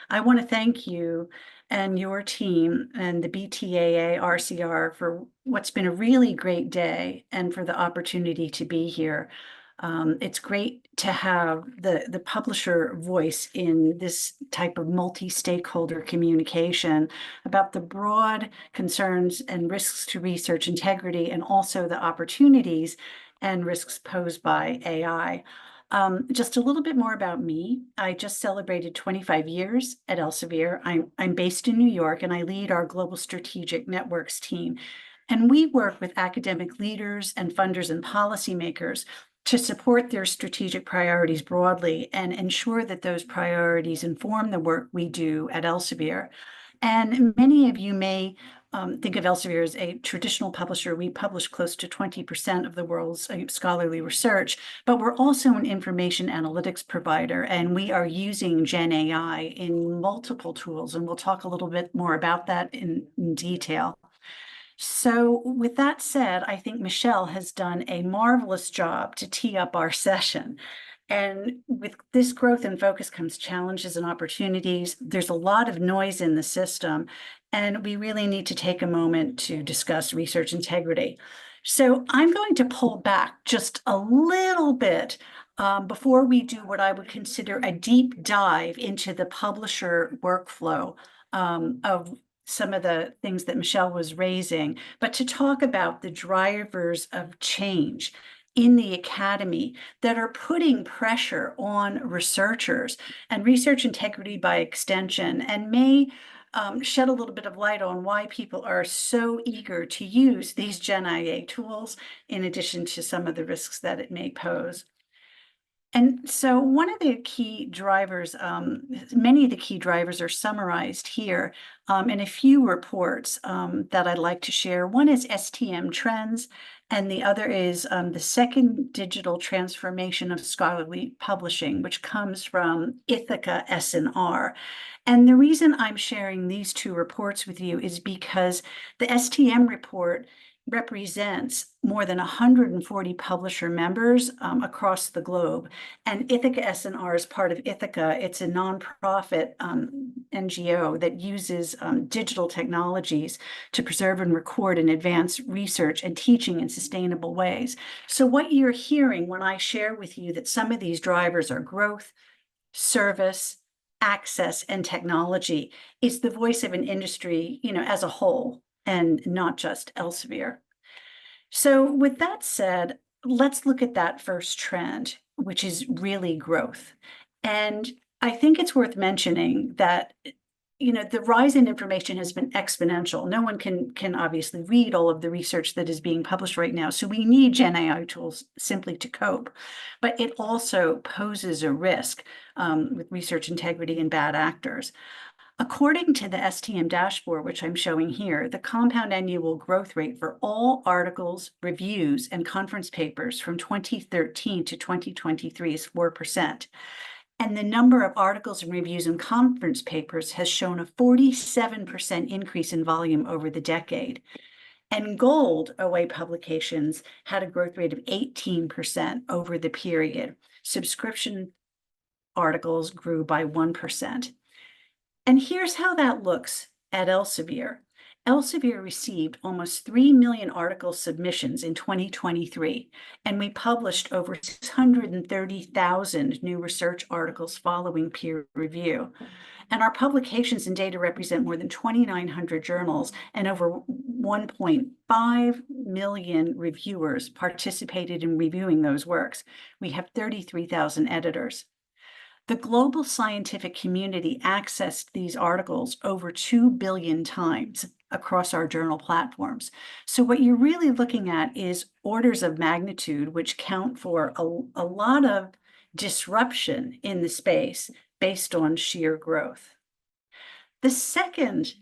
I want to thank you and your team and the BTAA RCR for what's been a really great day and for the opportunity to be here. It's great to have the publisher voice in this type of multi-stakeholder communication about the broad concerns and risks to research integrity and also the opportunities and risks posed by AI. Just a little bit more about me. I just celebrated 25 years at Elsevier. I'm based in New York and I lead our Global Strategic Networks team. And we work with academic leaders and funders and policymakers to support their strategic priorities broadly and ensure that those priorities inform the work we do at Elsevier. And many of you may think of Elsevier as a traditional publisher. We publish close to 20% of the world's scholarly research, but we're also an information analytics provider, and we are using Gen AI in multiple tools, and we'll talk a little bit more about that in detail. So with that said, I think Michelle has done a marvelous job to tee up our session. And with this growth and focus comes challenges and opportunities. There's a lot of noise in the system, and we really need to take a moment to discuss research integrity. So I'm going to pull back just a little bit before we do what I would consider a deep dive into the publisher workflow of some of the things that Michelle was raising, but to talk about the drivers of change in the academy that are putting pressure on researchers and research integrity by extension, and may shed a little bit of light on why people are so eager to use these Gen IA tools, in addition to some of the risks that it may pose. And so one of the key drivers, many of the key drivers are summarized here in a few reports that I'd like to share. One is STM trends, and the other is the second digital transformation of scholarly publishing, which comes from Ithaca S&R. And the reason I'm sharing these two reports with you is because the STM report represents more than 140 publisher members across the globe. And Ithaca S&R is part of Ithaca. It's a nonprofit NGO that uses digital technologies to preserve and record and advance research and teaching in sustainable ways. So what you're hearing when I share with you that some of these drivers are growth, service, access, and technology is the voice of an industry, as a whole, and not just Elsevier. So with that said, let's look at that first trend, which is really growth. And I think it's worth mentioning that the rise in information has been exponential. No one can obviously read all of the research that is being published right now. So we need Gen AI tools simply to cope. But it also poses a risk with research integrity and bad actors. According to the STM dashboard, which I'm showing here, the compound annual growth rate for all articles, reviews, and conference papers from 2013 to 2023 is 4%. And the number of articles and reviews and conference papers has shown a 47% increase in volume over the decade. And gold OA publications had a growth rate of 18% over the period. Subscription articles grew by 1%. And here's how that looks at Elsevier. Elsevier received almost 3 million article submissions in 2023, and we published over 630,000 new research articles following peer review. And our publications and data represent more than 2,900 journals, and over 1.5 million reviewers participated in reviewing those works. We have 33,000 editors. The global scientific community accessed these articles over 2 billion times across our journal platforms. So what you're really looking at is orders of magnitude, which count for a lot of disruption in the space based on sheer growth. The second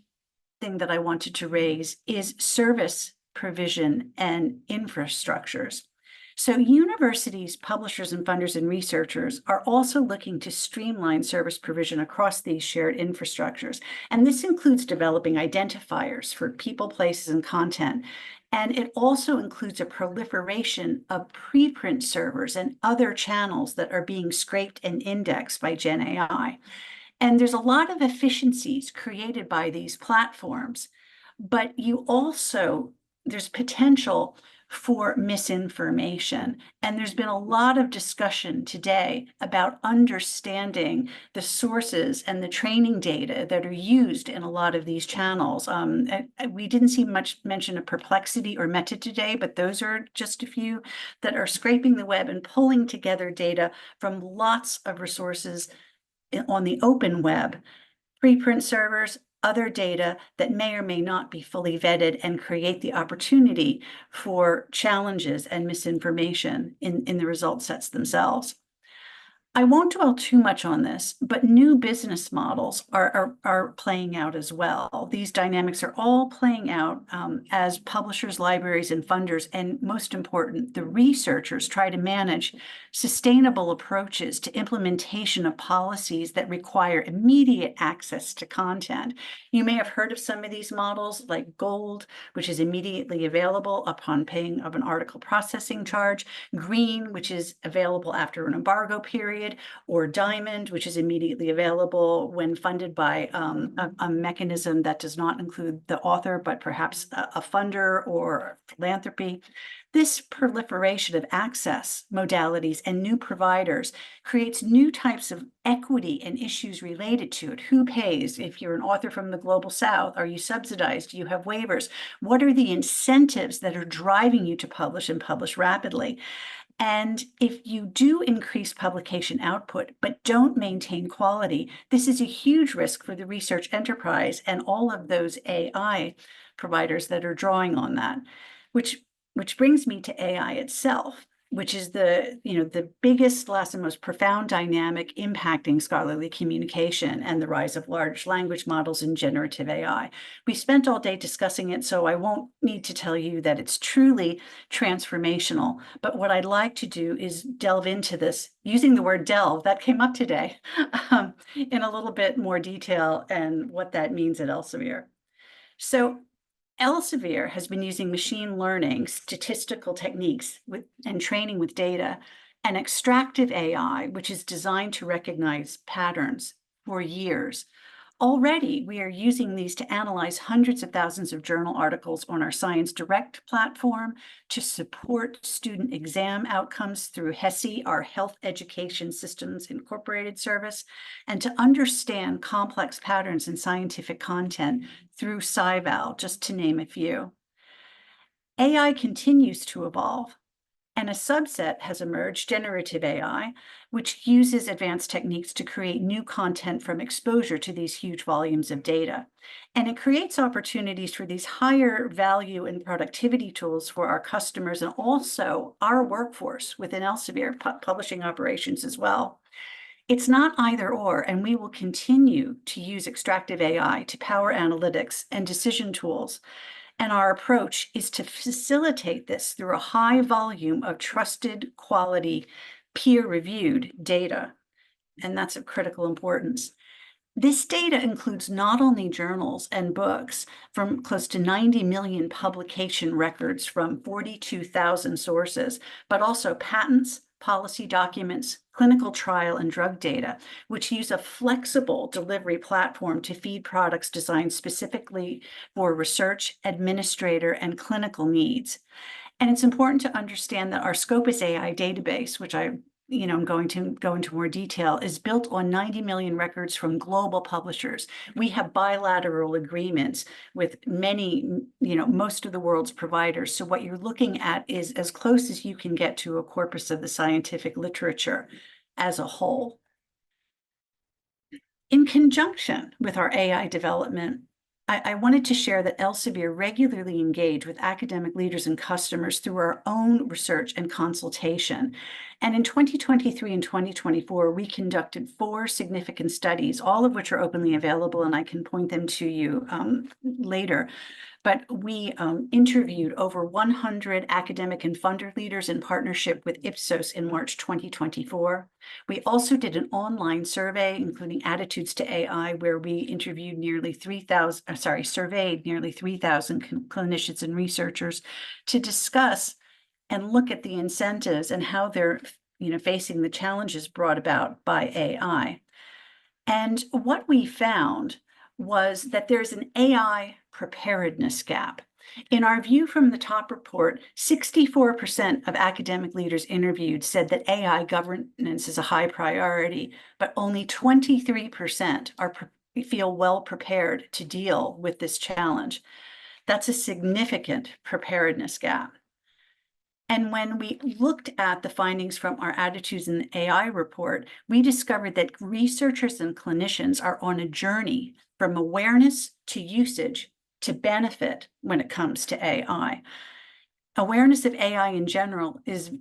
thing that I wanted to raise is service provision and infrastructures. So universities, publishers, and funders and researchers are also looking to streamline service provision across these shared infrastructures. And this includes developing identifiers for people, places, and content. And it also includes a proliferation of preprint servers and other channels that are being scraped and indexed by Gen AI. And there's a lot of efficiencies created by these platforms, but there's potential for misinformation. And there's been a lot of discussion today about understanding the sources and the training data that are used in a lot of these channels. We didn't see much mention of Perplexity or Meta today, but those are just a few that are scraping the web and pulling together data from lots of resources on the open web, preprint servers, other data that may or may not be fully vetted and create the opportunity for challenges and misinformation in the result sets themselves. I won't dwell too much on this, but new business models are playing out as well. These dynamics are all playing out as publishers, libraries, and funders, and most important, the researchers try to manage sustainable approaches to implementation of policies that require immediate access to content. You may have heard of some of these models, like Gold, which is immediately available upon paying of an article processing charge, Green, which is available after an embargo period, or Diamond, which is immediately available when funded by a mechanism that does not include the author, but perhaps a funder or philanthropy. This proliferation of access modalities and new providers creates new types of equity and issues related to it. Who pays? If you're an author from the Global South, are you subsidized? Do you have waivers? What are the incentives that are driving you to publish and publish rapidly? And if you do increase publication output, but don't maintain quality, this is a huge risk for the research enterprise and all of those AI providers that are drawing on that, which brings me to AI itself, which is the biggest, last, and most profound dynamic impacting scholarly communication and the rise of large language models and generative AI. We spent all day discussing it, so I won't need to tell you that it's truly transformational. But what I'd like to do is delve into this using the word delve, that came up today, in a little bit more detail and what that means at Elsevier. So Elsevier has been using machine learning, statistical techniques and training with data, and extractive AI, which is designed to recognize patterns, for years. Already, we are using these to analyze hundreds of thousands of journal articles on our Science Direct platform, to support student exam outcomes through HESI, our Health Education Systems Incorporated service, and to understand complex patterns in scientific content through SciVal, just to name a few. AI continues to evolve, and a subset has emerged, generative AI, which uses advanced techniques to create new content from exposure to these huge volumes of data. And it creates opportunities for these higher value and productivity tools for our customers and also our workforce within Elsevier, publishing operations as well. It's not either or, and we will continue to use extractive AI to power analytics and decision tools. And our approach is to facilitate this through a high volume of trusted, quality, peer-reviewed data. And that's of critical importance. This data includes not only journals and books from close to 90 million publication records from 42,000 sources, but also patents, policy documents, clinical trial and drug data, which use a flexible delivery platform to feed products designed specifically for research, administrator, and clinical needs. And it's important to understand that our Scopus AI database, which I'm going to go into more detail, is built on 90 million records from global publishers. We have bilateral agreements with many, most of the world's providers. So what you're looking at is as close as you can get to a corpus of the scientific literature as a whole. In conjunction with our AI development, I wanted to share that Elsevier regularly engage with academic leaders and customers through our own research and consultation. And in 2023 and 2024, we conducted 4 significant studies, all of which are openly available, and I can point them to you later. But we interviewed over 100 academic and funder leaders in partnership with Ipsos in March 2024. We also did an online survey, including attitudes to AI, where we interviewed surveyed nearly 3,000 clinicians and researchers to discuss and look at the incentives and how they're facing the challenges brought about by AI. And what we found was that there's an AI preparedness gap. In our View from the Top report, 64% of academic leaders interviewed said that AI governance is a high priority, but only 23% feel well prepared to deal with this challenge. That's a significant preparedness gap. And when we looked at the findings from our Attitudes in the AI report, we discovered that researchers and clinicians are on a journey from awareness to usage to benefit when it comes to AI. Awareness of AI in general is,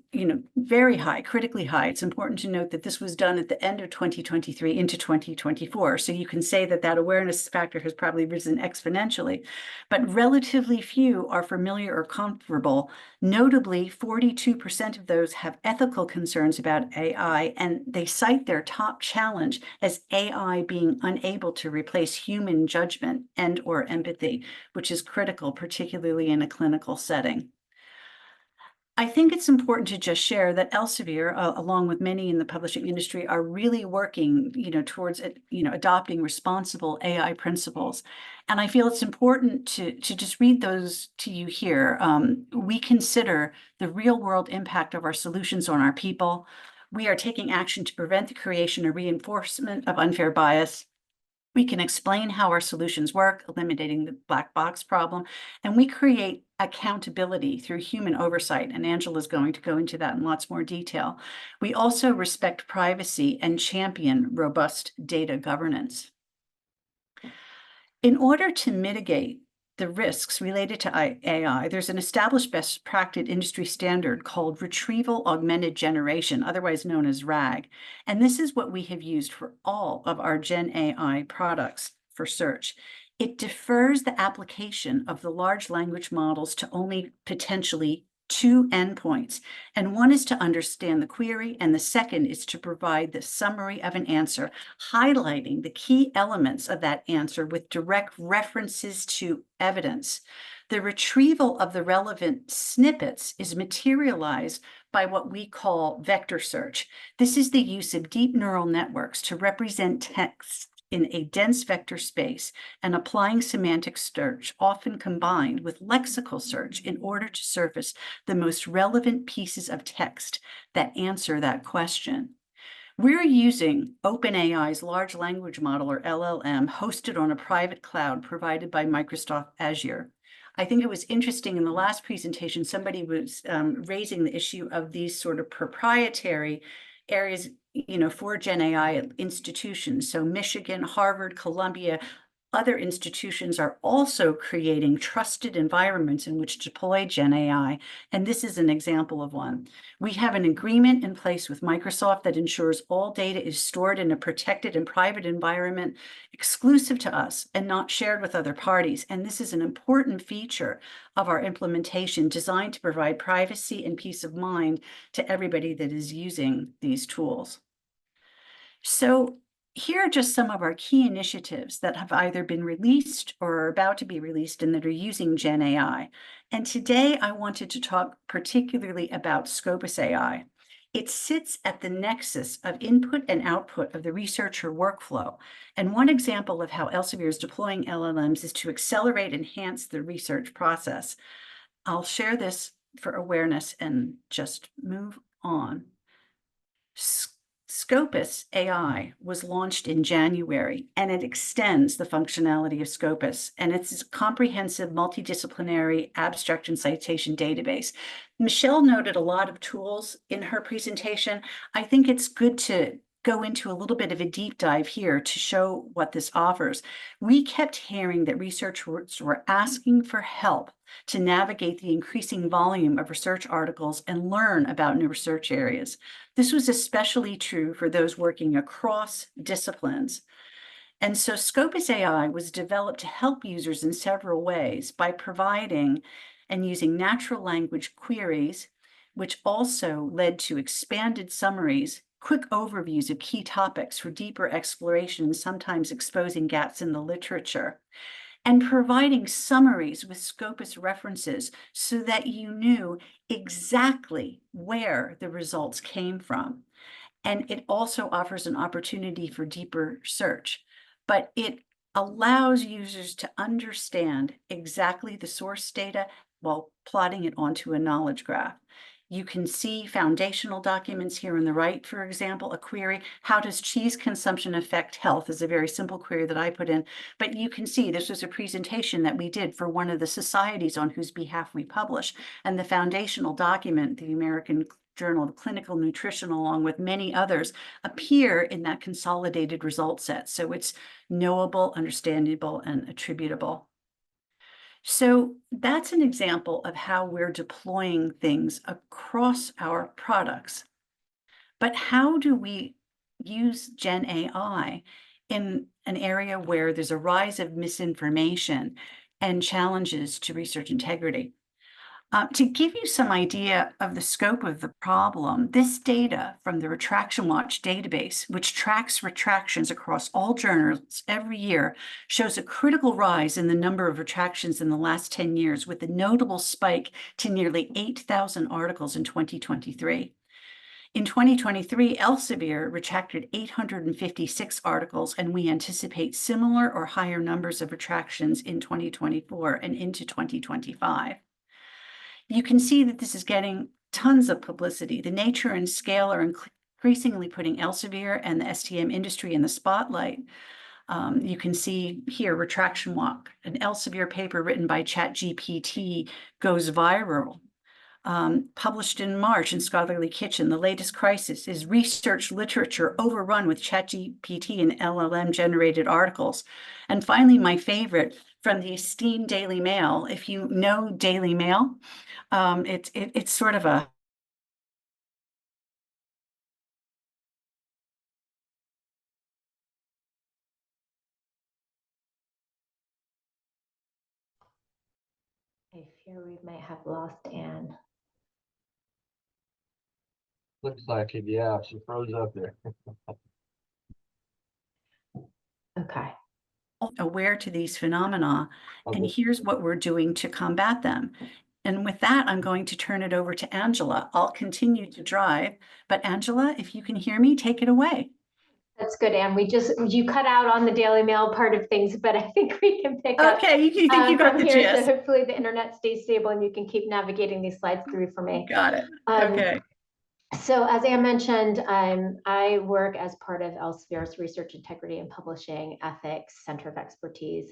very high, critically high. It's important to note that this was done at the end of 2023 into 2024. So you can say that that awareness factor has probably risen exponentially, but relatively few are familiar or comfortable. Notably, 42% of those have ethical concerns about AI, and they cite their top challenge as AI being unable to replace human judgment and or empathy, which is critical, particularly in a clinical setting. I think it's important to just share that Elsevier, along with many in the publishing industry, are really working, towards adopting responsible AI principles. And I feel it's important to just read those to you here. We consider the real world impact of our solutions on our people. We are taking action to prevent the creation or reinforcement of unfair bias. We can explain how our solutions work, eliminating the black box problem, and we create accountability through human oversight, and Angela's going to go into that in lots more detail. We also respect privacy and champion robust data governance. In order to mitigate the risks related to AI, there's an established best practice industry standard called Retrieval Augmented Generation, otherwise known as RAG. And this is what we have used for all of our Gen AI products for search. It defers the application of the large language models to only potentially two endpoints. And one is to understand the query, and the second is to provide the summary of an answer, highlighting the key elements of that answer with direct references to evidence. The retrieval of the relevant snippets is materialized by what we call vector search. This is the use of deep neural networks to represent text in a dense vector space and applying semantic search, often combined with lexical search, in order to surface the most relevant pieces of text that answer that question. We're using OpenAI's large language model, or LLM, hosted on a private cloud provided by Microsoft Azure. I think it was interesting in the last presentation, somebody was raising the issue of these sort of proprietary areas, for Gen AI at institutions. So Michigan, Harvard, Columbia, other institutions are also creating trusted environments in which to deploy Gen AI, and this is an example of one. We have an agreement in place with Microsoft that ensures all data is stored in a protected and private environment exclusive to us and not shared with other parties. And this is an important feature of our implementation designed to provide privacy and peace of mind to everybody that is using these tools. So here are just some of our key initiatives that have either been released or are about to be released and that are using Gen AI. And today I wanted to talk particularly about Scopus AI. It sits at the nexus of input and output of the researcher workflow. And one example of how Elsevier is deploying LLMs is to accelerate and enhance the research process. I'll share this for awareness and just move on. Scopus AI was launched in January, and it extends the functionality of Scopus, and it's a comprehensive multidisciplinary abstract and citation database. Michelle noted a lot of tools in her presentation. I think it's good to go into a little bit of a deep dive here to show what this offers. We kept hearing that researchers were asking for help to navigate the increasing volume of research articles and learn about new research areas. This was especially true for those working across disciplines. And so Scopus AI was developed to help users in several ways by providing and using natural language queries, which also led to expanded summaries, quick overviews of key topics for deeper exploration, sometimes exposing gaps in the literature, and providing summaries with Scopus references so that you knew exactly where the results came from. And it also offers an opportunity for deeper search, but it allows users to understand exactly the source data while plotting it onto a knowledge graph. You can see foundational documents here on the right, for example, a query, how does cheese consumption affect health, is a very simple query that I put in. But you can see this was a presentation that we did for one of the societies on whose behalf we publish. And the foundational document, the American Journal of Clinical Nutrition, along with many others, appear in that consolidated result set. So it's knowable, understandable, and attributable. So that's an example of how we're deploying things across our products. But how do we use Gen AI in an area where there's a rise of misinformation and challenges to research integrity? To give you some idea of the scope of the problem, this data from the Retraction Watch database, which tracks retractions across all journals every year, shows a critical rise in the number of retractions in the last 10 years, with a notable spike to nearly 8,000 articles in 2023. In 2023, Elsevier retracted 856 articles, and we anticipate similar or higher numbers of retractions in 2024 and into 2025. You can see that this is getting tons of publicity. The nature and scale are increasingly putting Elsevier and the STM industry in the spotlight. You can see here, Retraction Walk, an Elsevier paper written by ChatGPT goes viral. Published in March in Scholarly Kitchen, the latest crisis is research literature overrun with ChatGPT and LLM-generated articles. And finally, my favorite, from the esteemed Daily Mail. If you know Daily Mail, it's sort of a I fear we might have lost Anne. Looks like it, yeah, she froze up there. Okay. aware to these phenomena, and Okay. here's what we're doing to combat them. And with that, I'm going to turn it over to Angela. I'll continue to drive, but Angela, if you can hear me, take it away. That's good, Anne. You cut out on the Daily Mail part of things, but I think we can pick up. Okay, you think you got from the here. gist. So hopefully the internet stays stable and you can keep navigating these slides through for me. Got it. Okay. So as Anne mentioned, I work as part of Elsevier's Research Integrity and Publishing Ethics Center of Expertise.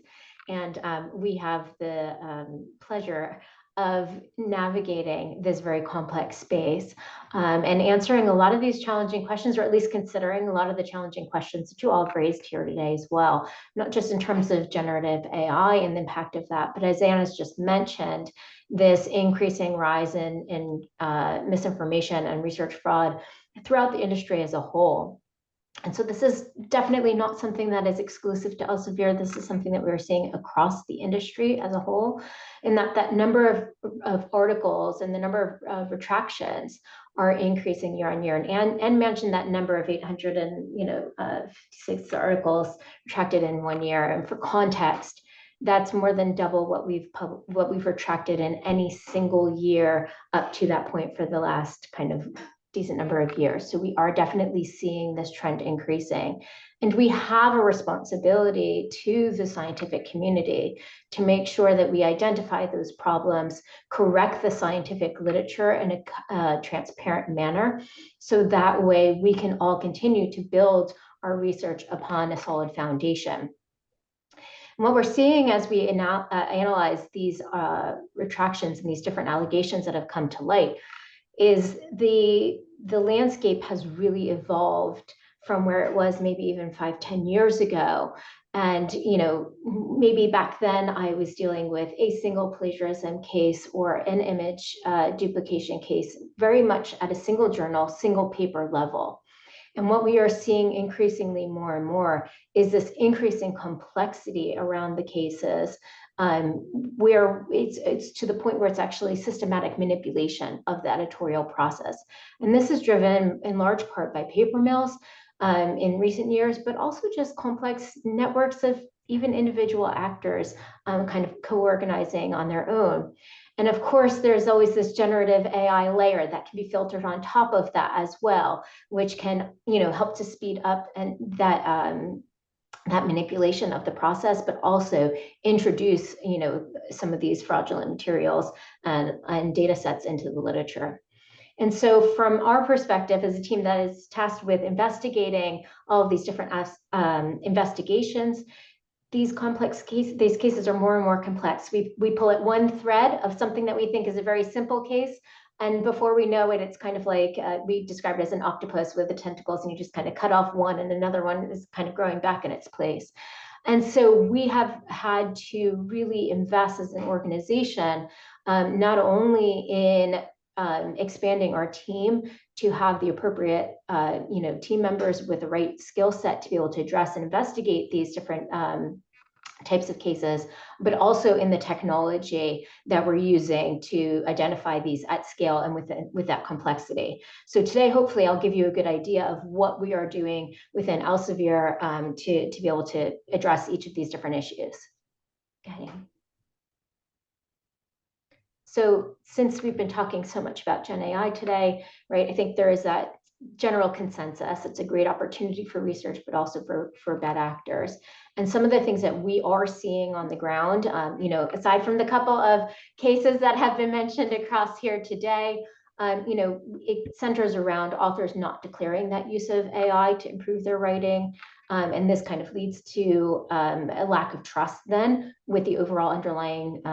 And we have the pleasure of navigating this very complex space and answering a lot of these challenging questions, or at least considering a lot of the challenging questions that you all have raised here today as well, not just in terms of generative AI and the impact of that, but as Anne has just mentioned, this increasing rise in misinformation and research fraud throughout the industry as a whole. And so this is definitely not something that is exclusive to Elsevier. This is something that we're seeing across the industry as a whole, and that number of articles and the number of retractions are increasing year on year. And mentioned that number of 856 articles retracted in 1 year. And for context, that's more than double what we've retracted in any single year up to that point for the last kind of decent number of years. So we are definitely seeing this trend increasing. And we have a responsibility to the scientific community to make sure that we identify those problems, correct the scientific literature in a transparent manner, so that way we can all continue to build our research upon a solid foundation. And what we're seeing as we analyze these retractions and these different allegations that have come to light is the landscape has really evolved from where it was maybe even 5-10 years ago. And maybe back then I was dealing with a single plagiarism case or an image duplication case, very much at a single journal, single paper level. And what we are seeing increasingly more and more is this increasing complexity around the cases, where it's to the point where it's actually systematic manipulation of the editorial process. And this is driven in large part by paper mills in recent years, but also just complex networks of even individual actors kind of co-organizing on their own. And of course, there's always this generative AI layer that can be filtered on top of that as well, which can, help to speed up and that manipulation of the process, but also introduce, some of these fraudulent materials and data sets into the literature. And so from our perspective as a team that is tasked with investigating all of these different investigations, these cases are more and more complex. We pull at one thread of something that we think is a very simple case, and before we know it, it's kind of like we describe it as an octopus with the tentacles, and you just kind of cut off one and another one is kind of growing back in its place. And so we have had to really invest as an organization, not only in expanding our team to have the appropriate team members with the right skill set to be able to address and investigate these different types of cases, but also in the technology that we're using to identify these at scale and with that complexity. So today, hopefully, I'll give you a good idea of what we are doing within Elsevier to be able to address each of these different issues. Okay. So since we've been talking so much about Gen AI today, right, I think there is that general consensus. It's a great opportunity for research, but also for bad actors. And some of the things that we are seeing on the ground, aside from the couple of cases that have been mentioned across here today, it centers around authors not declaring that use of AI to improve their writing. And this kind of leads to a lack of trust then with the overall underlying,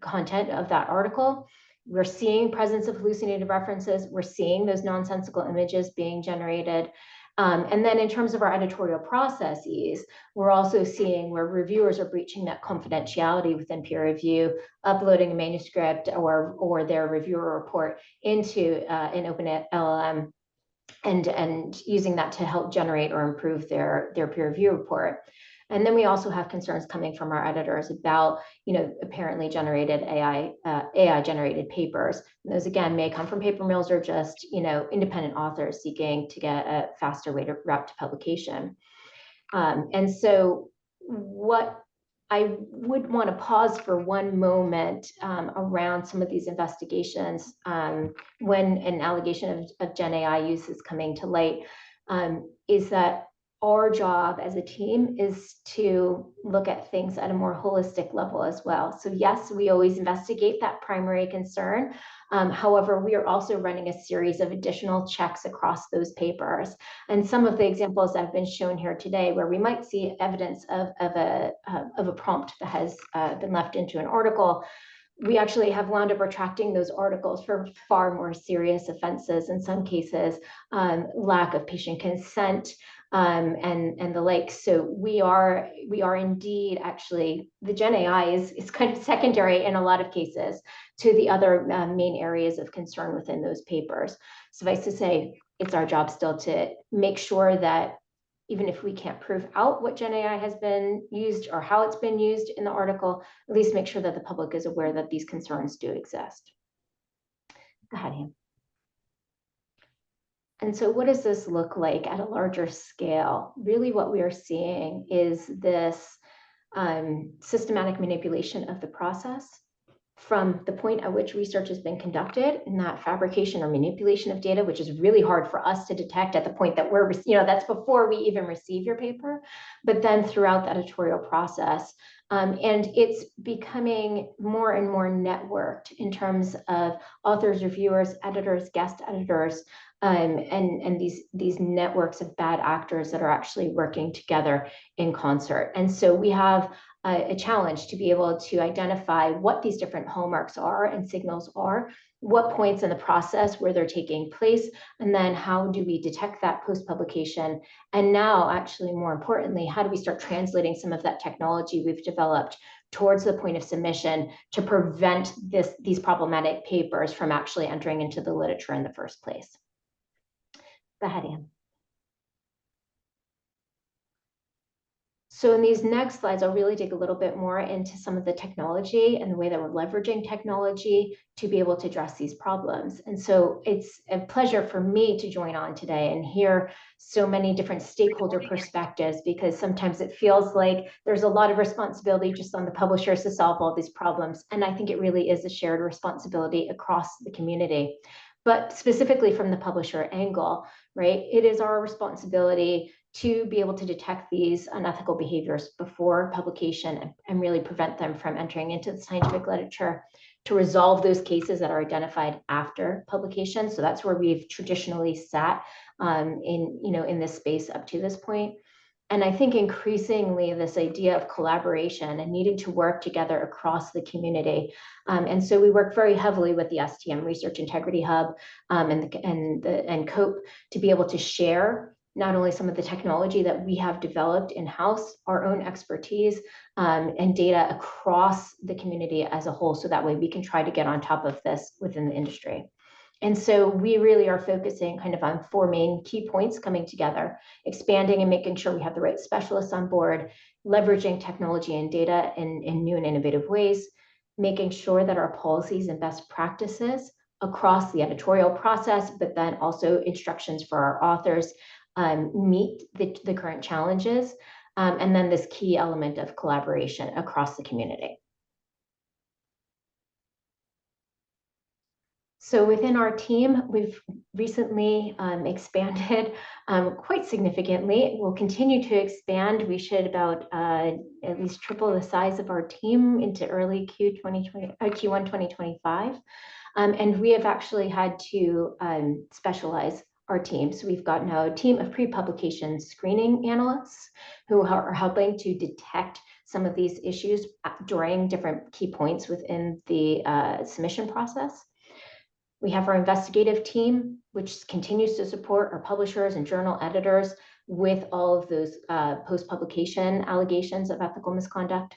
content of that article. We're seeing presence of hallucinated references. We're seeing those nonsensical images being generated. And then in terms of our editorial processes, we're also seeing where reviewers are breaching that confidentiality within peer review, uploading a manuscript or their reviewer report into an open LLM and using that to help generate or improve their peer review report. And then we also have concerns coming from our editors about, apparently generated AI generated papers. And those again may come from paper mills or just, independent authors seeking to get a faster route to publication. And so what I would want to pause for one moment around some of these investigations when an allegation of Gen AI use is coming to light, is that our job as a team is to look at things at a more holistic level as well. So yes, we always investigate that primary concern. However, we are also running a series of additional checks across those papers. And some of the examples that have been shown here today, where we might see evidence of a prompt that has been left into an article, we actually have wound up retracting those articles for far more serious offenses, in some cases, lack of patient consent, and the like. So we are indeed actually, the Gen AI is kind of secondary in a lot of cases to the other main areas of concern within those papers. Suffice to say, it's our job still to make sure that even if we can't prove out what Gen AI has been used or how it's been used in the article, at least make sure that the public is aware that these concerns do exist. Go ahead, Ian. And so what does this look like at a larger scale? Really what we are seeing is this systematic manipulation of the process from the point at which research has been conducted, and that fabrication or manipulation of data, which is really hard for us to detect at the point that we're, that's before we even receive your paper, but then throughout the editorial process. And it's becoming more and more networked in terms of authors, reviewers, editors, guest editors, and these networks of bad actors that are actually working together in concert. And so we have a challenge to be able to identify what these different hallmarks are and signals are, what points in the process where they're taking place, and then how do we detect that post-publication? And now, actually, more importantly, how do we start translating some of that technology we've developed towards the point of submission to prevent these problematic papers from actually entering into the literature in the first place? Go ahead, Anne. So in these next slides, I'll really dig a little bit more into some of the technology and the way that we're leveraging technology to be able to address these problems. And so it's a pleasure for me to join on today and hear so many different stakeholder perspectives, because sometimes it feels like there's a lot of responsibility just on the publishers to solve all these problems. And I think it really is a shared responsibility across the community. But specifically from the publisher angle, right, it is our responsibility to be able to detect these unethical behaviors before publication and really prevent them from entering into the scientific literature, to resolve those cases that are identified after publication. So that's where we've traditionally sat in this space up to this point. And I think increasingly this idea of collaboration and needing to work together across the community. And so we work very heavily with the STM Research Integrity Hub and COPE to be able to share not only some of the technology that we have developed in-house, our own expertise, and data across the community as a whole, so that way we can try to get on top of this within the industry. And so we really are focusing kind of on four main key points coming together: expanding and making sure we have the right specialists on board, leveraging technology and data in new and innovative ways, making sure that our policies and best practices across the editorial process, but then also instructions for our authors, meet the current challenges, and then this key element of collaboration across the community. So within our team, we've recently expanded quite significantly. We'll continue to expand. We should about at least triple the size of our team into early Q1 2025. And we have actually had to specialize our team. So we've got now a team of pre-publication screening analysts who are helping to detect some of these issues during different key points within the submission process. We have our investigative team, which continues to support our publishers and journal editors with all of those post-publication allegations of ethical misconduct.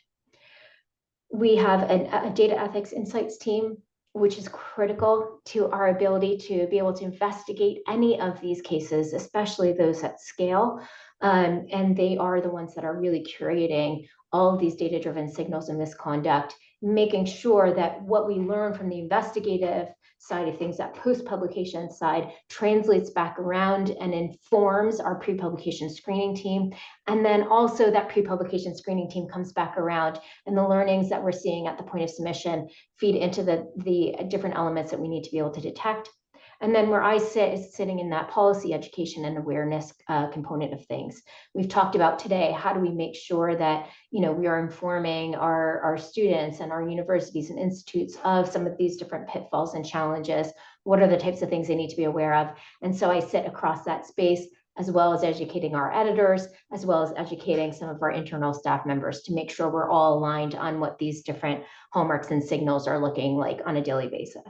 We have a data ethics insights team, which is critical to our ability to be able to investigate any of these cases, especially those at scale. And they are the ones that are really curating all of these data-driven signals of misconduct, making sure that what we learn from the investigative side of things, that post-publication side, translates back around and informs our pre-publication screening team. And then also that pre-publication screening team comes back around, and the learnings that we're seeing at the point of submission feed into the different elements that we need to be able to detect. And then where I sit is sitting in that policy education and awareness component of things. We've talked about today, how do we make sure that we are informing our students and our universities and institutes of some of these different pitfalls and challenges? What are the types of things they need to be aware of? And so I sit across that space, as well as educating our editors, as well as educating some of our internal staff members, to make sure we're all aligned on what these different hallmarks and signals are looking like on a daily basis.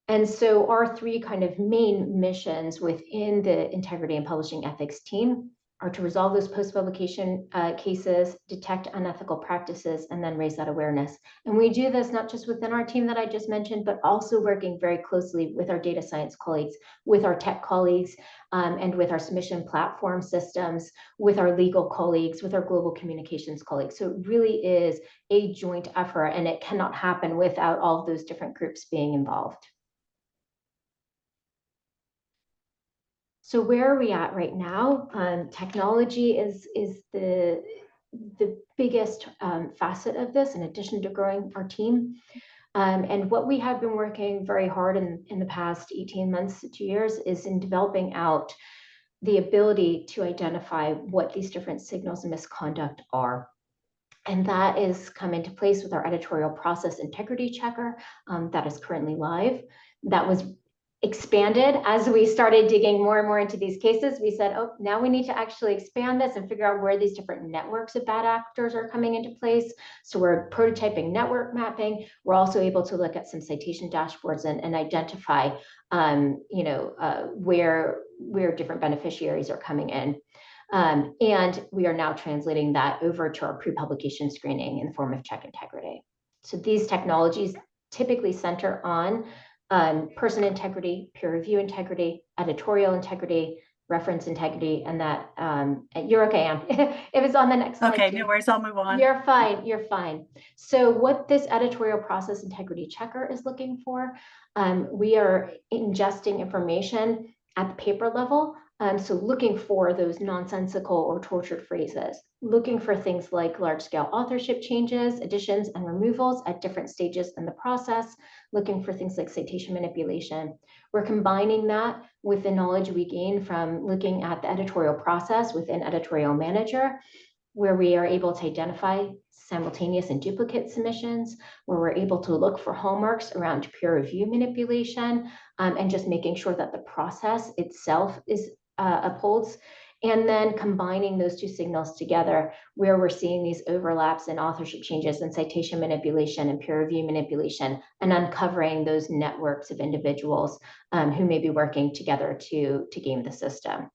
And so our three kind of main missions within the integrity and publishing ethics team are to resolve those post-publication cases, detect unethical practices, and then raise that awareness. And we do this not just within our team that I just mentioned, but also working very closely with our data science colleagues, with our tech colleagues, and with our submission platform systems, with our legal colleagues, with our global communications colleagues. So it really is a joint effort, and it cannot happen without all of those different groups being involved. So where are we at right now? Technology is the biggest facet of this, in addition to growing our team. And what we have been working very hard in the past 18 months to 2 years is in developing out the ability to identify what these different signals of misconduct are. And that is come into place with our editorial process integrity checker that is currently live. That was expanded as we started digging more and more into these cases. We said, oh, now we need to actually expand this and figure out where these different networks of bad actors are coming into place. So we're prototyping network mapping. We're also able to look at some citation dashboards and identify where different beneficiaries are coming in. And we are now translating that over to our pre-publication screening in the form of check integrity. So these technologies typically center on person integrity, peer review integrity, editorial integrity, reference integrity, and that you're okay, Anne. It was on the next slide. Okay, too. no worries, I'll move on. You're fine, you're fine. So what this editorial process integrity checker is looking for, we are ingesting information at the paper level. So looking for those nonsensical or tortured phrases, looking for things like large-scale authorship changes, additions, and removals at different stages in the process, looking for things like citation manipulation. We're combining that with the knowledge we gain from looking at the editorial process within Editorial Manager, where we are able to identify simultaneous and duplicate submissions, where we're able to look for hallmarks around peer review manipulation, and just making sure that the process itself is upholds. And then combining those two signals together, where we're seeing these overlaps in authorship changes and citation manipulation and peer review manipulation, and uncovering those networks of individuals who may be working together to game the system.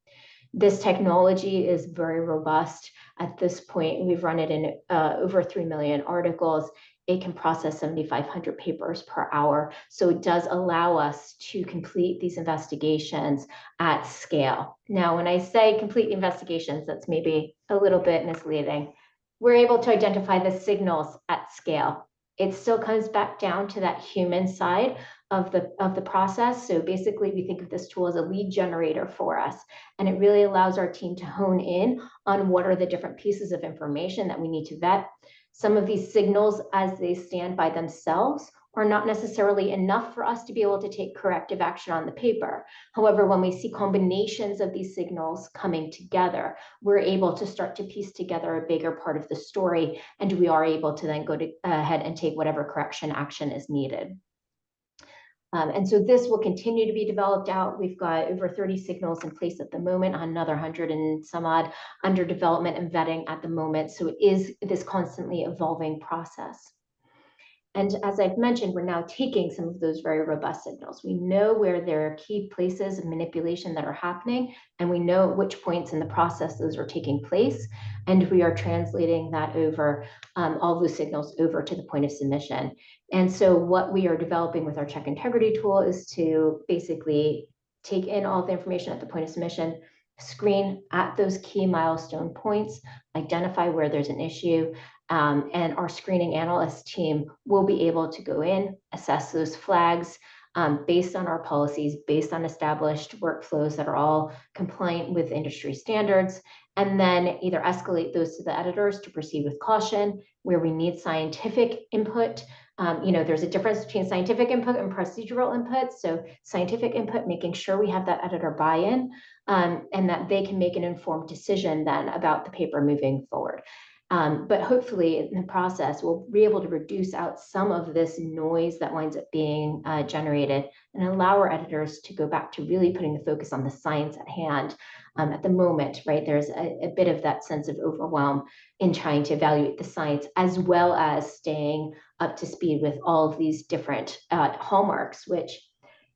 This technology is very robust. At this point, we've run it in over 3 million articles. It can process 7,500 papers per hour. So it does allow us to complete these investigations at scale. Now, when I say complete investigations, that's maybe a little bit misleading. We're able to identify the signals at scale. It still comes back down to that human side of the process. So basically, we think of this tool as a lead generator for us. And it really allows our team to hone in on what are the different pieces of information that we need to vet. Some of these signals, as they stand by themselves, are not necessarily enough for us to be able to take corrective action on the paper. However, when we see combinations of these signals coming together, we're able to start to piece together a bigger part of the story, and we are able to then go ahead and take whatever correction action is needed. And so this will continue to be developed out. We've got over 30 signals in place at the moment, another 100 and some odd under development and vetting at the moment. So it is this constantly evolving process. And as I've mentioned, we're now taking some of those very robust signals. We know where there are key places of manipulation that are happening, and we know at which points in the process those are taking place. And we are translating that over, all those signals over to the point of submission. And so what we are developing with our check integrity tool is to basically take in all the information at the point of submission, screen at those key milestone points, identify where there's an issue, and our screening analyst team will be able to go in, assess those flags based on our policies, based on established workflows that are all compliant with industry standards, and then either escalate those to the editors to proceed with caution. Where we need scientific input, there's a difference between scientific input and procedural input. So scientific input, making sure we have that editor buy-in, and that they can make an informed decision then about the paper moving forward. But hopefully in the process, we'll be able to reduce out some of this noise that winds up being generated, and allow our editors to go back to really putting the focus on the science at hand. At the moment, right, there's a bit of that sense of overwhelm in trying to evaluate the science, as well as staying up to speed with all of these different hallmarks, which,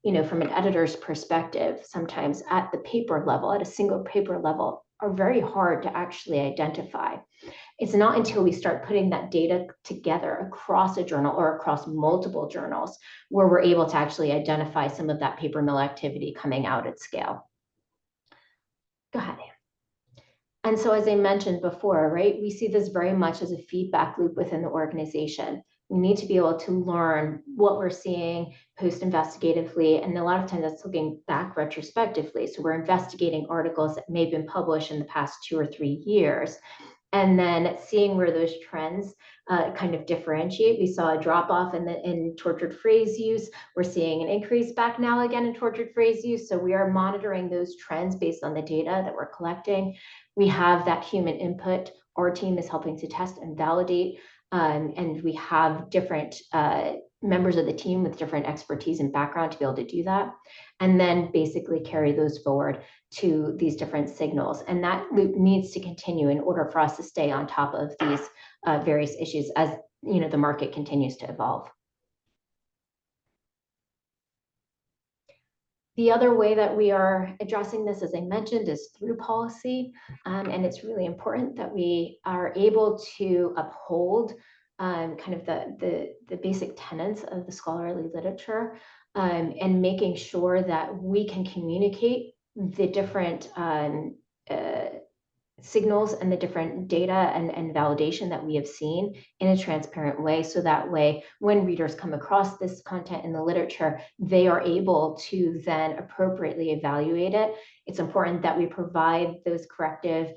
from an editor's perspective, sometimes at the paper level, at a single paper level, are very hard to actually identify. It's not until we start putting that data together across a journal or across multiple journals where we're able to actually identify some of that paper mill activity coming out at scale. Go ahead. And so, as I mentioned before, right, we see this very much as a feedback loop within the organization. We need to be able to learn what we're seeing post-investigatively, and a lot of times that's looking back retrospectively. So we're investigating articles that may have been published in the past 2 or 3 years, and then seeing where those trends kind of differentiate. We saw a drop off in tortured phrase use. We're seeing an increase back now again in tortured phrase use. So we are monitoring those trends based on the data that we're collecting. We have that human input. Our team is helping to test and validate, and we have different members of the team with different expertise and background to be able to do that, and then basically carry those forward to these different signals. And that loop needs to continue in order for us to stay on top of these various issues as the market continues to evolve. The other way that we are addressing this, as I mentioned, is through policy. And it's really important that we are able to uphold kind of the basic tenets of the scholarly literature, and making sure that we can communicate the different signals and the different data and validation that we have seen in a transparent way. So that way, when readers come across this content in the literature, they are able to then appropriately evaluate it. It's important that we provide those corrective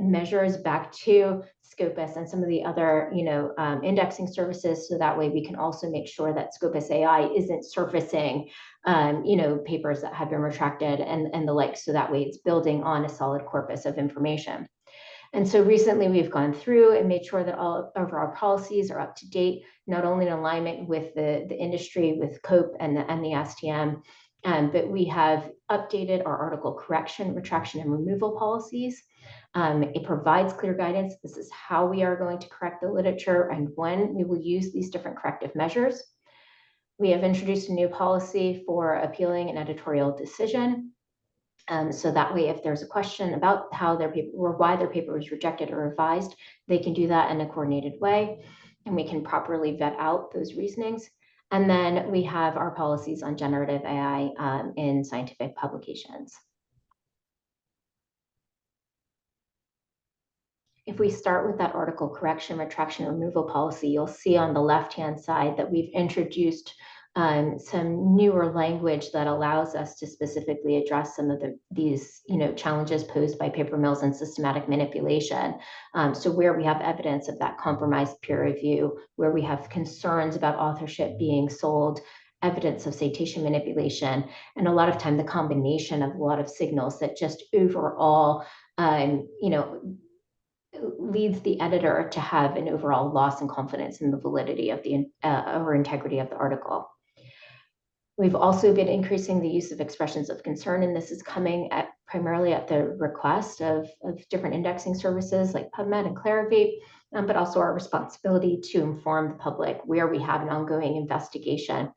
measures back to Scopus and some of the other, indexing services. So that way we can also make sure that Scopus AI isn't surfacing papers that have been retracted and the like. So that way it's building on a solid corpus of information. And so recently we've gone through and made sure that all of our policies are up to date, not only in alignment with the industry, with COPE and the STM, but we have updated our article correction, retraction, and removal policies. It provides clear guidance. This is how we are going to correct the literature and when we will use these different corrective measures. We have introduced a new policy for appealing an editorial decision. So that way, if there's a question about how their paper or why their paper was rejected or revised, they can do that in a coordinated way, and we can properly vet out those reasonings. And then we have our policies on generative AI in scientific publications. If we start with that article correction, retraction, removal policy, you'll see on the left-hand side that we've introduced some newer language that allows us to specifically address some of these challenges posed by paper mills and systematic manipulation. So where we have evidence of that compromised peer review, where we have concerns about authorship being sold, evidence of citation manipulation, and a lot of time the combination of a lot of signals that just overall, leads the editor to have an overall loss in confidence in the validity of the or integrity of the article. We've also been increasing the use of expressions of concern, and this is coming primarily at the request of different indexing services like PubMed and Clarivate, but also our responsibility to inform the public where we have an ongoing investigation.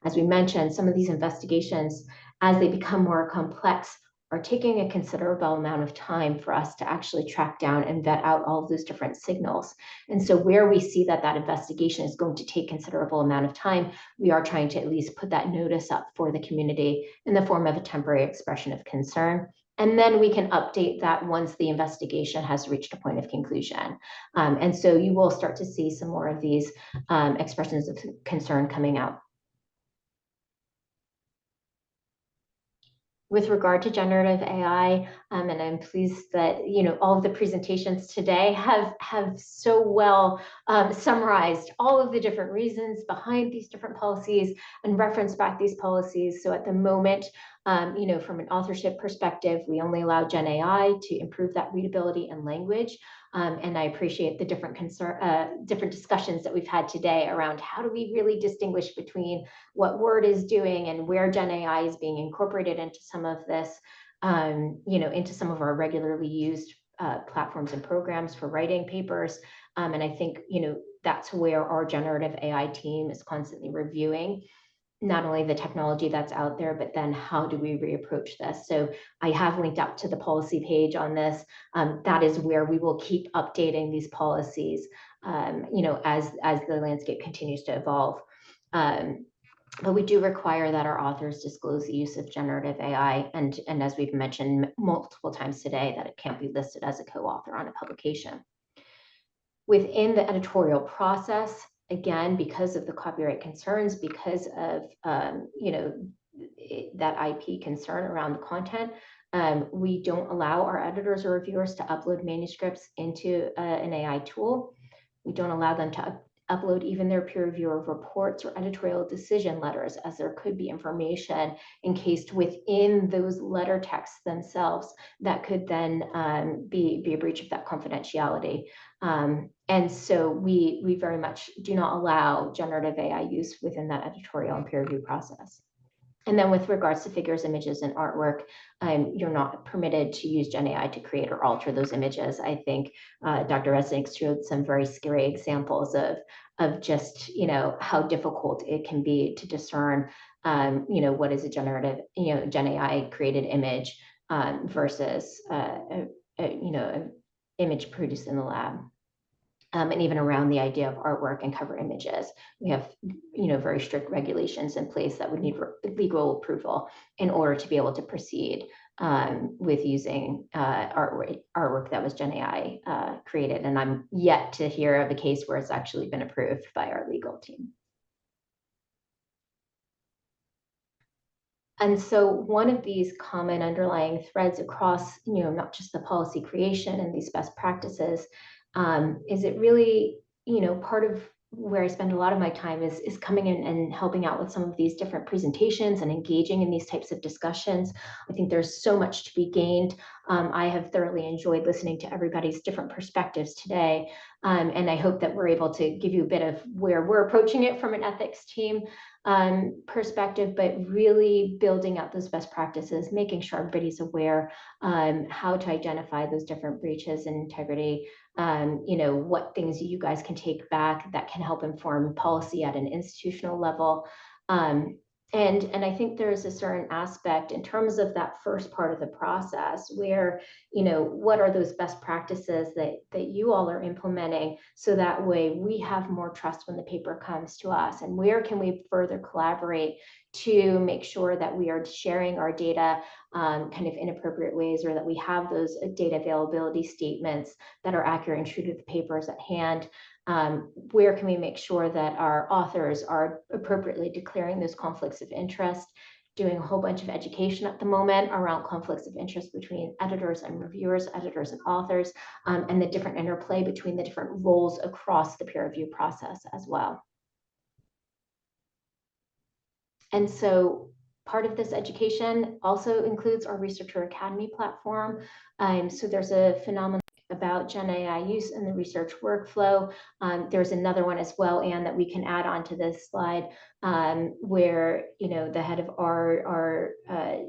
As we mentioned, some of these investigations, as they become more complex, are taking a considerable amount of time for us to actually track down and vet out all of those different signals. And so where we see that investigation is going to take considerable amount of time, we are trying to at least put that notice up for the community in the form of a temporary expression of concern. And then we can update that once the investigation has reached a point of conclusion. And so you will start to see some more of these expressions of concern coming out. With regard to generative AI, and I'm pleased that all of the presentations today have so well summarized all of the different reasons behind these different policies and reference back these policies. So at the moment, from an authorship perspective, we only allow Gen AI to improve that readability and language. And I appreciate the different discussions that we've had today around how do we really distinguish between what Word is doing and where Gen AI is being incorporated into some of this, into some of our regularly used platforms and programs for writing papers. And I think, that's where our generative AI team is constantly reviewing not only the technology that's out there, but then how do we reapproach this? So I have linked up to the policy page on this. That is where we will keep updating these policies, as the landscape continues to evolve. But we do require that our authors disclose the use of generative AI, and as we've mentioned multiple times today, that it can't be listed as a co-author on a publication. Within the editorial process, again, because of the copyright concerns, because of that IP concern around the content, we don't allow our editors or reviewers to upload manuscripts into an AI tool. We don't allow them to upload even their peer reviewer reports or editorial decision letters, as there could be information encased within those letter texts themselves that could then be a breach of that confidentiality. And so we very much do not allow generative AI use within that editorial and peer review process. And then with regards to figures, images, and artwork, you're not permitted to use Gen AI to create or alter those images. I think Dr. Resnick showed some very scary examples of just, how difficult it can be to discern, what is a generative, Gen AI created image versus, an image produced in the lab. And even around the idea of artwork and cover images, we have, very strict regulations in place that would need legal approval in order to be able to proceed with using artwork that was Gen AI created. And I'm yet to hear of a case where it's actually been approved by our legal team. And so one of these common underlying threads across, not just the policy creation and these best practices, is it really, part of where I spend a lot of my time is coming in and helping out with some of these different presentations and engaging in these types of discussions. I think there's so much to be gained. I have thoroughly enjoyed listening to everybody's different perspectives today. And I hope that we're able to give you a bit of where we're approaching it from an ethics team perspective, but really building out those best practices, making sure everybody's aware how to identify those different breaches in integrity, what things you guys can take back that can help inform policy at an institutional level. And I think there's a certain aspect in terms of that first part of the process where, what are those best practices that you all are implementing so that way we have more trust when the paper comes to us, and where can we further collaborate to make sure that we are sharing our data kind of in appropriate ways, or that we have those data availability statements that are accurate and true to the papers at hand. Where can we make sure that our authors are appropriately declaring those conflicts of interest, doing a whole bunch of education at the moment around conflicts of interest between editors and reviewers, editors and authors, and the different interplay between the different roles across the peer review process as well. And so part of this education also includes our Researcher Academy platform. So there's a phenomenon about Gen AI use in the research workflow. There's another one as well, Anne, that we can add on to this slide, where the head of our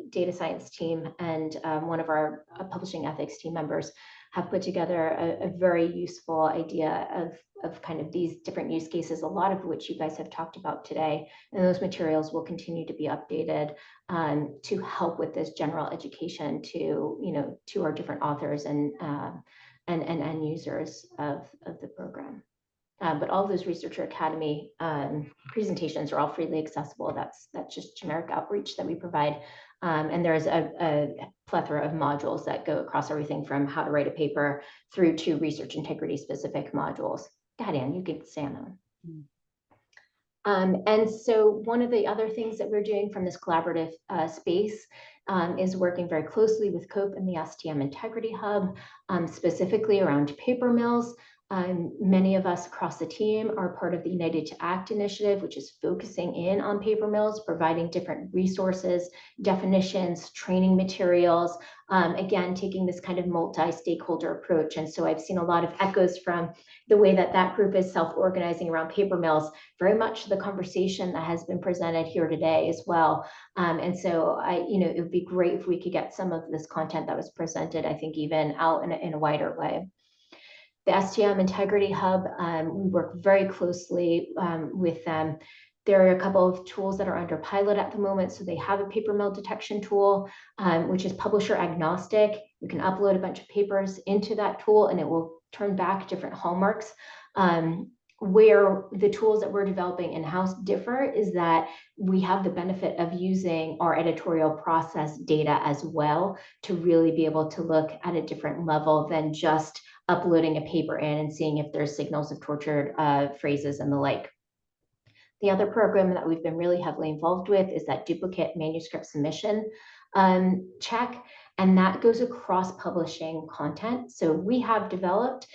data science team and one of our publishing ethics team members have put together a very useful idea of kind of these different use cases, a lot of which you guys have talked about today. And those materials will continue to be updated to help with this general education to our different authors and end users of the program. But all of those Researcher Academy presentations are all freely accessible. That's just generic outreach that we provide. And there's a plethora of modules that go across everything from how to write a paper through to research integrity specific modules. Go ahead, Anne, you can stay on that one. And so one of the other things that we're doing from this collaborative space is working very closely with COPE and the STM Integrity Hub, specifically around paper mills. Many of us across the team are part of the United to Act initiative, which is focusing in on paper mills, providing different resources, definitions, training materials, again, taking this kind of multi-stakeholder approach. And so I've seen a lot of echoes from the way that group is self-organizing around paper mills, very much the conversation that has been presented here today as well. And so it would be great if we could get some of this content that was presented, I think, even out in a wider way. The STM Integrity Hub, we work very closely with them. There are a couple of tools that are under pilot at the moment. So they have a paper mill detection tool, which is publisher agnostic. You can upload a bunch of papers into that tool and it will turn back different hallmarks. Where the tools that we're developing in-house differ is that we have the benefit of using our editorial process data as well to really be able to look at a different level than just uploading a paper in and seeing if there's signals of tortured phrases and the like. The other program that we've been really heavily involved with is that duplicate manuscript submission check, and that goes across publishing content. So we have developed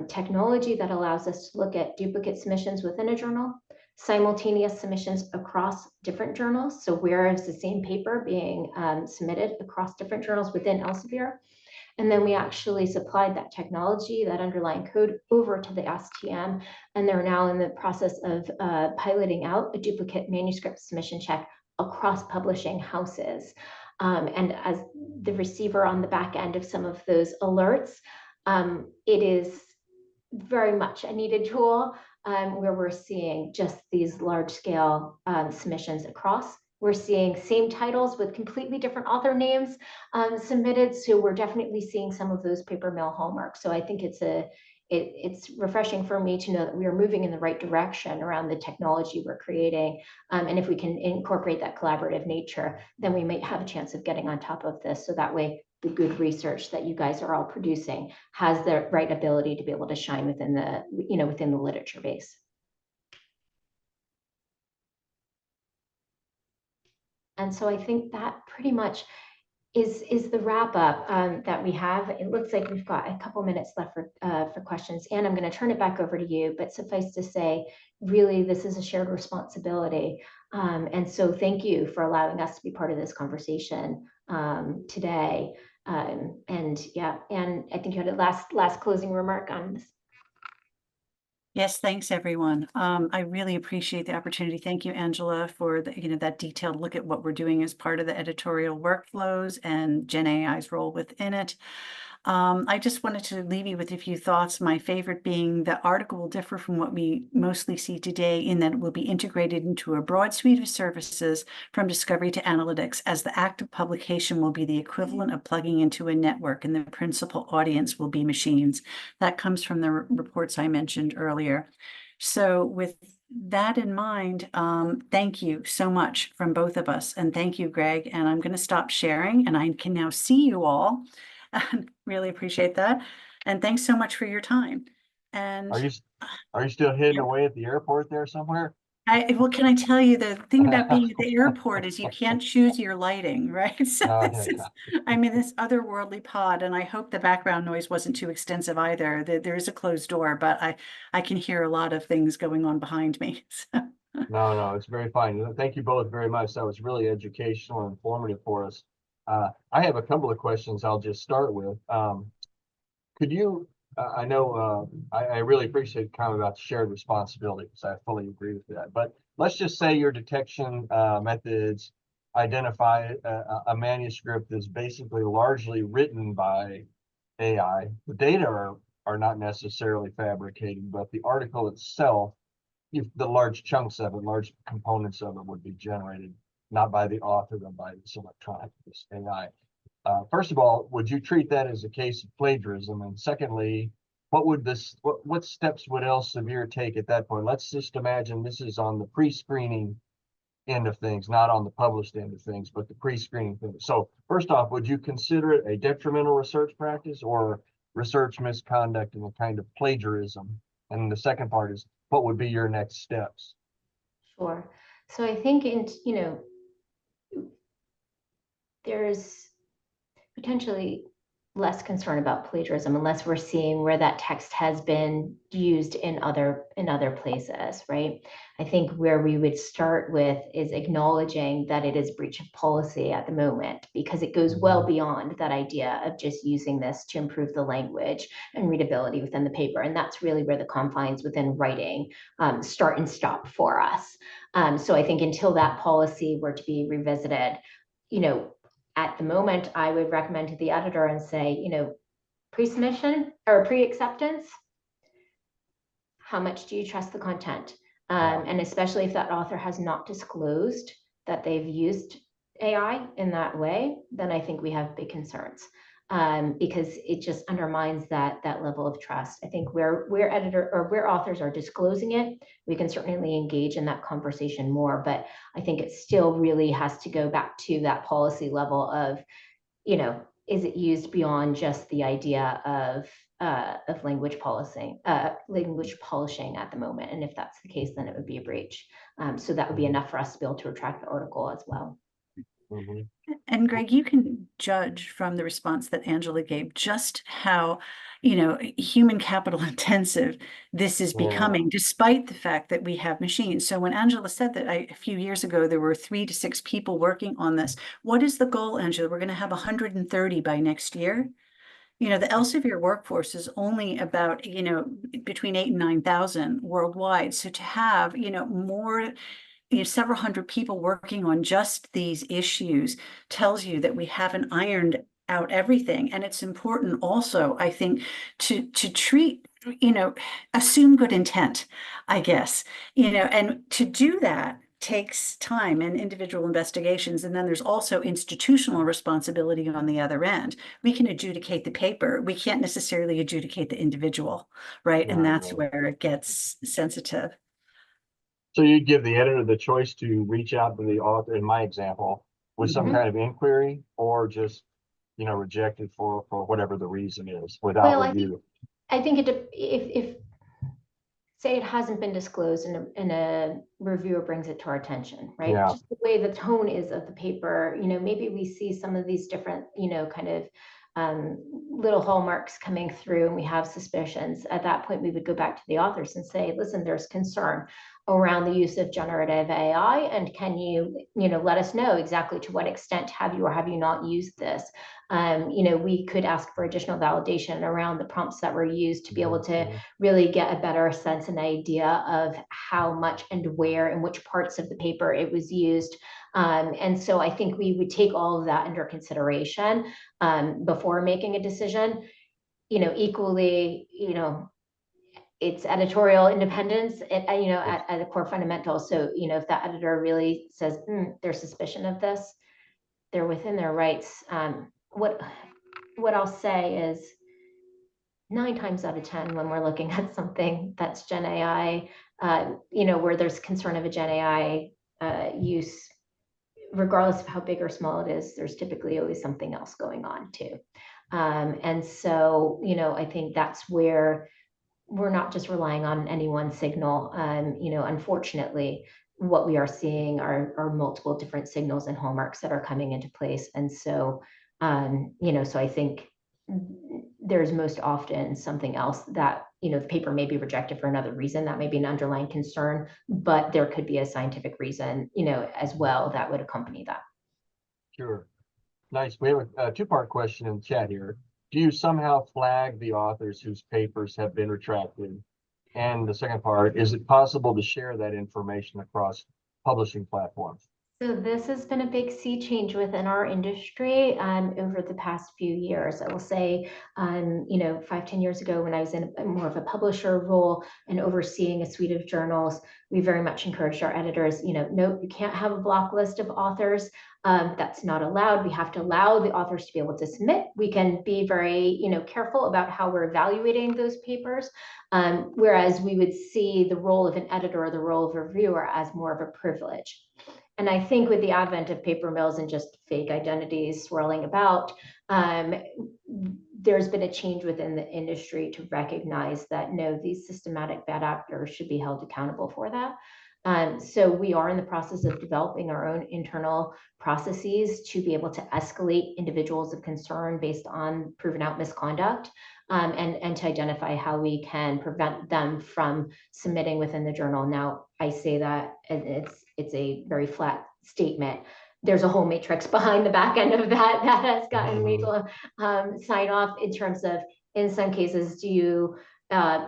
technology that allows us to look at duplicate submissions within a journal, simultaneous submissions across different journals. So whereas the same paper being submitted across different journals within Elsevier, and then we actually supplied that technology, that underlying code, over to the STM, and they're now in the process of piloting out a duplicate manuscript submission check across publishing houses. And as the receiver on the back end of some of those alerts, it is very much a needed tool where we're seeing just these large scale submissions across. We're seeing same titles with completely different author names submitted. So we're definitely seeing some of those paper mill hallmarks. So I think it's it's refreshing for me to know that we are moving in the right direction around the technology we're creating. And if we can incorporate that collaborative nature, then we might have a chance of getting on top of this. So that way, the good research that you guys are all producing has the right ability to be able to shine within the, within the literature base. And so I think that pretty much is the wrap up that we have. It looks like we've got a couple minutes left for questions. And I'm going to turn it back over to you, but suffice to say, really, this is a shared responsibility. And so thank you for allowing us to be part of this conversation today. And yeah, and I think you had a last closing remark on this. Yes, thanks, everyone. I really appreciate the opportunity. Thank you, Angela, for that detailed look at what we're doing as part of the editorial workflows and Gen AI's role within it. I just wanted to leave you with a few thoughts. My favorite being the article will differ from what we mostly see today in that it will be integrated into a broad suite of services from discovery to analytics, as the act of publication will be the equivalent of plugging into a network and the principal audience will be machines. That comes from the reports I mentioned earlier. So with that in mind, thank you so much from both of us. And thank you, Greg. And I'm going to stop sharing and I can now see you all. Really appreciate that. And thanks so much for your time. And Are you still hidden away at the airport there somewhere? well, can I tell you, the thing about being at the airport is you can't choose your lighting, right? So Oh, this yeah. is, I'm in this otherworldly pod, and I hope the background noise wasn't too extensive either. There is a closed door, but I can hear a lot of things going on behind me. So. No, it's very fine. Thank you both very much. That was really educational and informative for us. I have a couple of questions I'll just start with. Could you, I know I really appreciate the comment about the shared responsibility, because I fully agree with that. But let's just say your detection methods identify a manuscript that's basically largely written by AI. The data are not necessarily fabricated, but the article itself, if the large chunks of it, large components of it would be generated, not by the author, but by this electronic, this AI. First of all, would you treat that as a case of plagiarism? And secondly, what steps would Elsevier take at that point? Let's just imagine this is on the pre-screening end of things, not on the published end of things, but the pre-screening thing. So first off, would you consider it a detrimental research practice or research misconduct and a kind of plagiarism? And the second part is, what would be your next steps? Sure. So I think there's potentially less concern about plagiarism unless we're seeing where that text has been used in other places, right? I think where we would start with is acknowledging that it is breach of policy at the moment, because it goes well beyond that idea of just using this to improve the language and readability within the paper. And that's really where the confines within writing start and stop for us. So I think until that policy were to be revisited, at the moment, I would recommend to the editor and say, pre-submission or pre-acceptance, how much do you trust the content? And especially if that author has not disclosed that they've used AI in that way, then I think we have big concerns, because it just undermines that level of trust. I think where authors are disclosing it, we can certainly engage in that conversation more, but I think it still really has to go back to that policy level of, is it used beyond just the idea of language polishing at the moment? And if that's the case, then it would be a breach. So that would be enough for us to be able to retract the article as well. And Greg, you can judge from the response that Angela gave just how, human capital intensive this is becoming, despite the fact that we have machines. So when Angela said that a few years ago, there were 3 to 6 people working on this, what is the goal, Angela? We're going to have 130 by next year. The Elsevier workforce is only about, between 8,000 and 9,000 worldwide. So to have, more, several hundred people working on just these issues tells you that we haven't ironed out everything. And it's important also, I think, to treat, assume good intent, I guess, and to do that, takes time and individual investigations. And then there's also institutional responsibility on the other end. We can adjudicate the paper. We can't necessarily adjudicate the individual, right? And that's Right. where it gets sensitive. So you give the editor the choice to reach out to the author, in my example, with some Mhm. kind of inquiry, or just, reject it for whatever the reason is without Well, review. I think if say it hasn't been disclosed and a reviewer brings it to our attention, right? Yeah. Just the way the tone is of the paper, maybe we see some of these different, kind of little hallmarks coming through and we have suspicions. At that point, we would go back to the authors and say, listen, there's concern around the use of generative AI, and can you, let us know exactly to what extent have you or have you not used this? We could ask for additional validation around the prompts that were used to be able to really get a better sense and idea of how much and where and which parts of the paper it was used. And so I think we would take all of that under consideration before making a decision. Equally, it's editorial independence at the core fundamentals. So, if that editor really says there's suspicion of this, they're within their rights. What I'll say is 9 times out of 10, when we're looking at something that's Gen AI, where there's concern of a Gen AI use, regardless of how big or small it is, there's typically always something else going on too. And so, I think that's where we're not just relying on any one signal. Unfortunately, what we are seeing are multiple different signals and hallmarks that are coming into place. And so, so I think there's most often something else that, the paper may be rejected for another reason. That may be an underlying concern, but there could be a scientific reason, as well that would accompany that. Sure. Nice. We have a two-part question in the chat here. Do you somehow flag the authors whose papers have been retracted? And the second part, is it possible to share that information across publishing platforms? So this has been a big sea change within our industry over the past few years. I will say, 5-10 years ago, when I was in more of a publisher role and overseeing a suite of journals, we very much encouraged our editors, no, you can't have a block list of authors. That's not allowed. We have to allow the authors to be able to submit. We can be very, careful about how we're evaluating those papers. Whereas we would see the role of an editor or the role of a reviewer as more of a privilege. And I think with the advent of paper mills and just fake identities swirling about, there's been a change within the industry to recognize that no, these systematic bad actors should be held accountable for that. So we are in the process of developing our own internal processes to be able to escalate individuals of concern based on proven out misconduct, and to identify how we can prevent them from submitting within the journal. Now, I say that, and it's a very flat statement. There's a whole matrix behind the back end of that has gotten legal sign off in terms of, in some cases, do you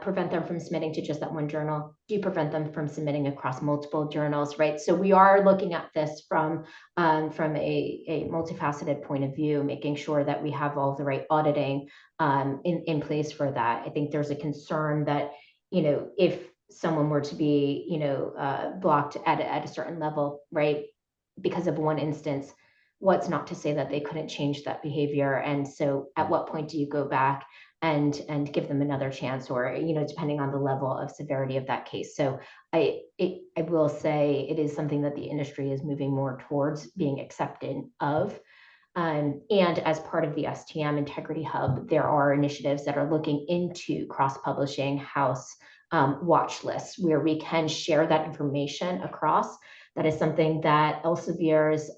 prevent them from submitting to just that one journal? Do you prevent them from submitting across multiple journals, right? So we are looking at this from a multifaceted point of view, making sure that we have all the right auditing in place for that. I think there's a concern that, if someone were to be, blocked at a certain level, right, because of one instance, what's not to say that they couldn't change that behavior? And so at what point do you go back and give them another chance, or, depending on the level of severity of that case? So I will say it is something that the industry is moving more towards being accepting of. And as part of the STM Integrity Hub, there are initiatives that are looking into cross-publishing house watch lists where we can share that information across. That is something that Elsevier's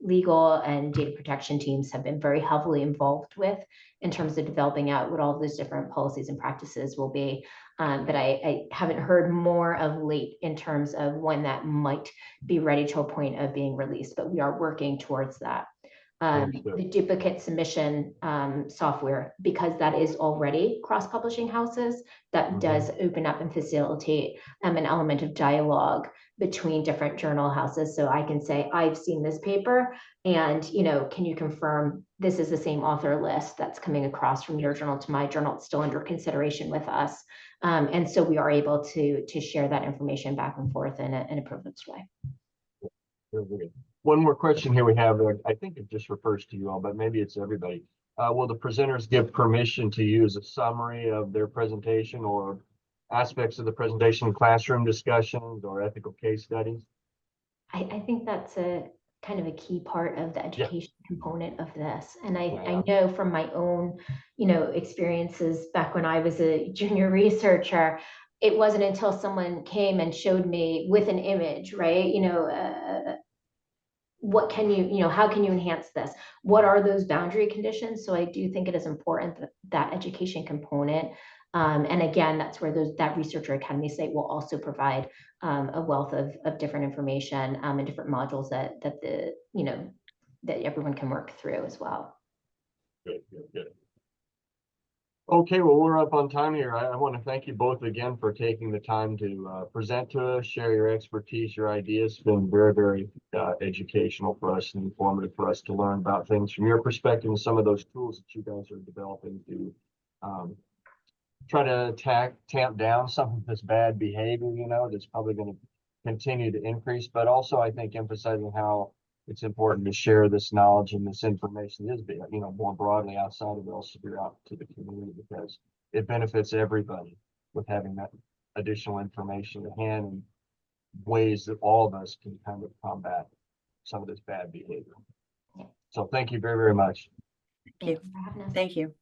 legal and data protection teams have been very heavily involved with in terms of developing out what all of those different policies and practices will be. But I haven't heard more of late in terms of when that might be ready to a point of being released, but we are working towards that. The duplicate submission software, because that is already cross-publishing houses, that does open up and facilitate an element of dialogue between different journal houses. So I can say, I've seen this paper, and can you confirm this is the same author list that's coming across from your journal to my journal? It's still under consideration with us. And so we are able to share that information back and forth in a privileged way. Very good. One more question here we have, I think it just refers to you all, but maybe it's everybody. Will the presenters give permission to use a summary of their presentation or aspects of the presentation in classroom discussions or ethical case studies? I think that's a kind of a key part of the Yeah. education component of this. And I Yeah. know from my own, experiences back when I was a junior researcher, it wasn't until someone came and showed me with an image, right? What can how can you enhance this? What are those boundary conditions? So I do think it is important that that education component. And again, that's where that Researcher Academy site will also provide a wealth of different information and different modules that that everyone can work through as well. Good, good, good. Okay, well, we're up on time here. I want to thank you both again for taking the time to present to us, share your expertise, your ideas. It's been very, very educational for us and informative for us to learn about things from your perspective and some of those tools that you guys are developing to try to tamp down some of this bad behavior, that's probably going to continue to increase, but also I think emphasizing how it's important to share this knowledge and this information more broadly outside of Elsevier out to the community, because it benefits everybody with having that additional information at hand and ways that all of us can kind of combat some of this bad behavior. Yeah. So thank you very, very much. Thank you. For having us. Thank you.